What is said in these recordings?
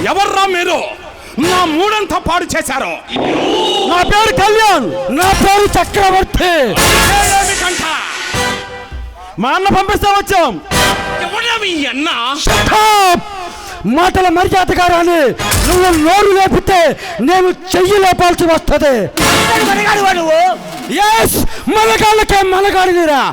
ఎవర్రా మీరు? నా మూడంతా పాడు చేశారు. నా పేరు కళ్యాణ్, నా పేరు చక్రవర్తి. మా అన్న పంపిస్తా వచ్చాం. ఎవరా మీ అన్న? మాటల మర్యాదగా రాని, నువ్వు నోరు లేపితే నేను చెయ్యి లేపాల్సి వస్తుంది. మనగాళ్ళకే మనగాడినిరా.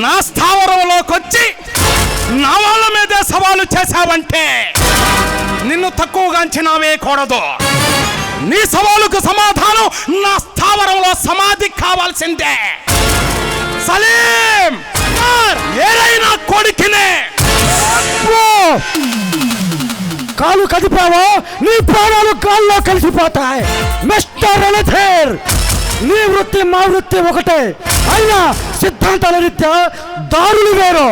నా స్థావరంలోకి నా వాళ్ళ మీదే సవాలు చేశావంటే నిన్ను తక్కువగా అంచనా వేయకూడదు. నీ సవాలుకు సమాధానం నా స్థావరంలో సమాధి కావాల్సిందే. సలీం, ఏదైనా కొడుకునే కాలు కదిపావో నీ ప్రాణాలు గాల్లో కలిసిపోతాయి. మిస్టర్ రణధీర్, నీ వృత్తి మా వృత్తి ఒకటే, అయినా సిద్ధాంతాల రీత్యా దారులు వేరు.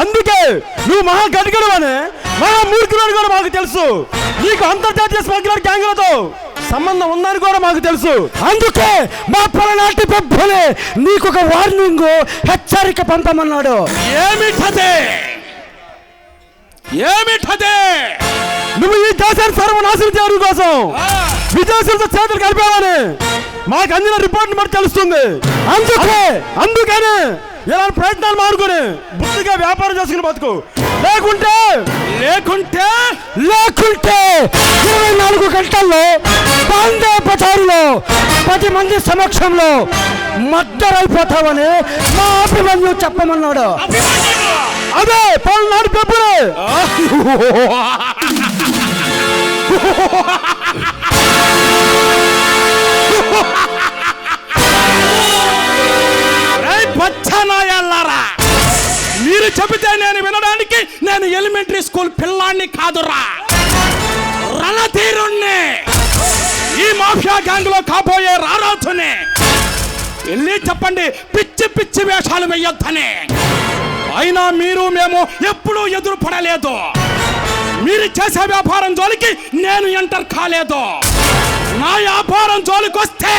అందుకే నువ్వు మహా గడిగడవని మహా మూర్ఖులని కూడా మాకు తెలుసు. నీకు అంతర్జాతీయ స్మగ్లర్ గ్యాంగులతో సంబంధం ఉందని కూడా మాకు తెలుసు. అందుకే మా పలనాటి పెద్దలే నీకు ఒక వార్నింగ్, హెచ్చరిక పంపమన్నాడు. ఏమిటదే? నువ్వు ఈ దేశాన్ని సర్వనాశనం చేయడం కోసం విదేశాలతో చేతులు కలిపావని మాకు అందిన రిపోర్ట్ బట్టి తెలుస్తుంది. అందుకని ఇలాంటి ప్రయత్నాలు మానుకొని బుద్ధిగా వ్యాపారం చేసుకుని బతుకు. లేకుంటే 24 గంటల్లో బాందే బజారులో 10 మంది సమక్షంలో మద్దరైపోతావని మా అభిమన్యు చెప్పమన్నాడు. అదే పల్నాడు పెప్పులే. బచ్చనాయాలారా, మీరు చెబితే నేను వినడానికి నేను ఎలిమెంటరీ స్కూల్ పిల్లాన్ని కాదురా, రణధీరుణ్ణి, ఈ మాఫియా గ్యాంగ్ లో కాబోయే రారాజుని. వెళ్ళి చెప్పండి పిచ్చి పిచ్చి వేషాలు వెయ్యొద్దని. అయినా మీరు మేము ఎప్పుడూ ఎదురు పడలేదు. మీరు చేసే వ్యాపారం జోలికి నేను ఎంటర్ కాలేదు. నా వ్యాపారం జోలికి వస్తే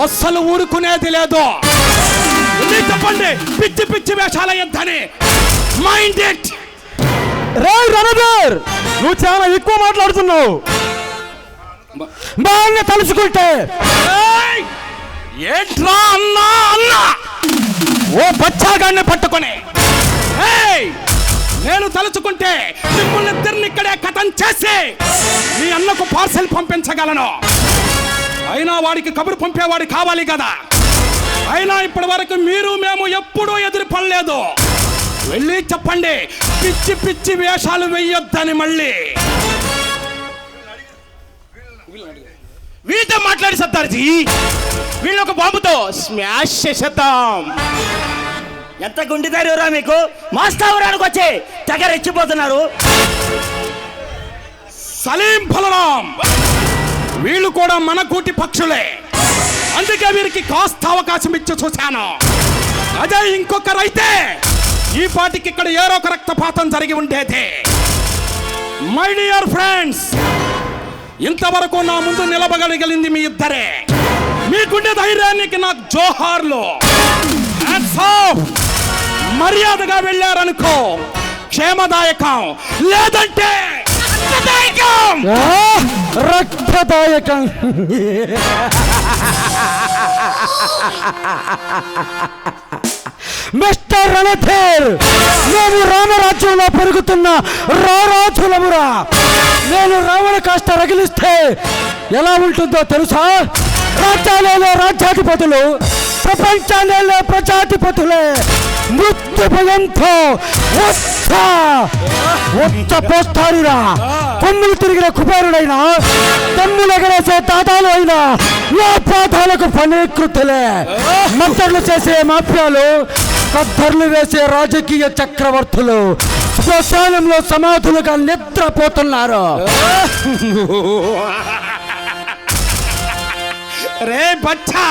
అస్సలు ఊరుకునేది లేదు. చెప్పండి పిచ్చి పిచ్చి వేషాల యుద్ధాన్ని. Mind it. రే రణధీర్, నువ్వు చాలా ఎక్కువ మాట్లాడుతున్నావు. బాగా తలుచుకుంటే ఏంట్రా అన్నా ఓ బచ్చాగాన్ని పట్టుకొని నేను తలుచుకుంటే మిమ్మల్ని ఇద్దరిని ఇక్కడే కథం చేసి మీ అన్నకు పార్సెల్ పంపించగలను. అయినా వాడికి కబురు పంపేవాడు కావాలి కదా. అయినా ఇప్పటి వరకు మీరు మేము ఎప్పుడూ ఎదురు పడలేదు. వెళ్ళి చెప్పండి పిచ్చి పిచ్చి వేషాలు వెయ్యొద్దని. మళ్ళీ వీళ్ళతో మాట్లాడి సత్తార్జీ, వీళ్ళు ఒక బాంబుతో స్మాష్ చేసేద్దాం. ఎంత గుండెదారురా మీకు? మా స్థావరానికి వచ్చి తెగ రెచ్చిపోతున్నారు. సలీం, బలరాం వీళ్ళు కూడా మన కూటి పక్షులే. అందుకే వీరికి కాస్త అవకాశం ఇచ్చి చూశాను. అదే ఇంకొకరైతే ఈ పాటికి ఇక్కడ ఏరో ఒక రక్తపాతం జరిగి ఉండేది. మై డియర్ ఫ్రెండ్స్, ఇంతవరకు నా ముందు నిలబడగలిగింది మీ ఇద్దరే. మీకుండే ధైర్యానికి నాకు జోహార్లు. మర్యాదగా వెళ్ళారనుకో క్షేమదాయకం, లేదంటే రక్తదాయకం. మిస్టర్ రణధీర్, మేము రామరాజ్యంలో పెరుగుతున్న రారాజులమురా. నేను రావణ కాస్త రగిలిస్తే ఎలా ఉంటుందో తెలుసా? రాజ్యాలలో రాజ్యాధిపతులు, ప్రపంచాలలో ప్రజాధిపతులే మృత్యు భయంతో పోస్తారురా. కొమ్ములు తిరిగిన కుబేరుడైనా, తమ్ములు ఎగరేసే తాతాలు అయినా నా పాదాలకు ఫణీకృతులే. మంత్రులు చేసే మాఫియాలు, కద్దర్లు వేసే రాజకీయ చక్రవర్తులు శ్మశానంలో సమాధులుగా నిద్రపోతున్నారు. రే బచ్చా,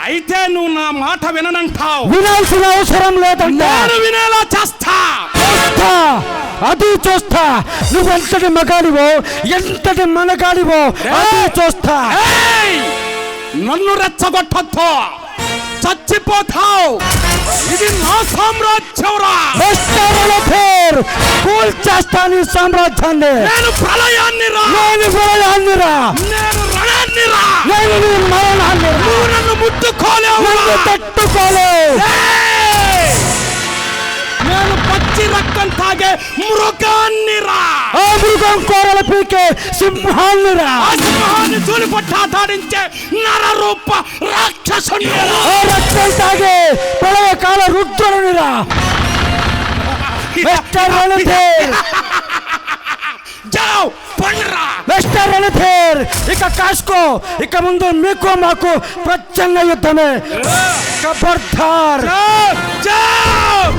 అయితే నువ్వు నా మాట విననంటావు. వినాల్సిన అవసరం లేదంటే వినేలా చేస్తా. అది చూస్తా. నువ్వెంతటి మగాడివో, ఎంతటి మనగాడివో అది చూస్తా. నన్ను రెచ్చగొట్టొద్దు, చచ్చిపోతావు. ఇది నా సామ్రాజ్యంరా. కూల్ చేస్తాను ఈ సామ్రాజ్యాన్ని. నేను ప్రళయాన్ని రా, నేను ప్రళయాన్ని రా, నేను రణాన్ని రా. నేను నీ మరణాన్ని రా. నువ్వు నన్ను ముట్టుకోలేవు, నన్ను తట్టుకోలేవు. నేను పచ్చి రక్తం తాగే మృగాన్ని రా. ఆ మృగం కోరలు పీకే సింహాన్ని రా. ఆ సింహాన్ని తూలిపట్టాడించే నరరూప రాక్షసుని రా. ఆ రక్తం తాగే ప్రళయకాల రుద్రుని రా. మిస్టర్ రణధీర్, జావ్ పండ్రా. మిస్టర్ రణధీర్, ఇక కాసుకో. ఇక ముందు మీకు మాకు ప్రచండ యుద్ధమే. ఖబర్దార్. జావ్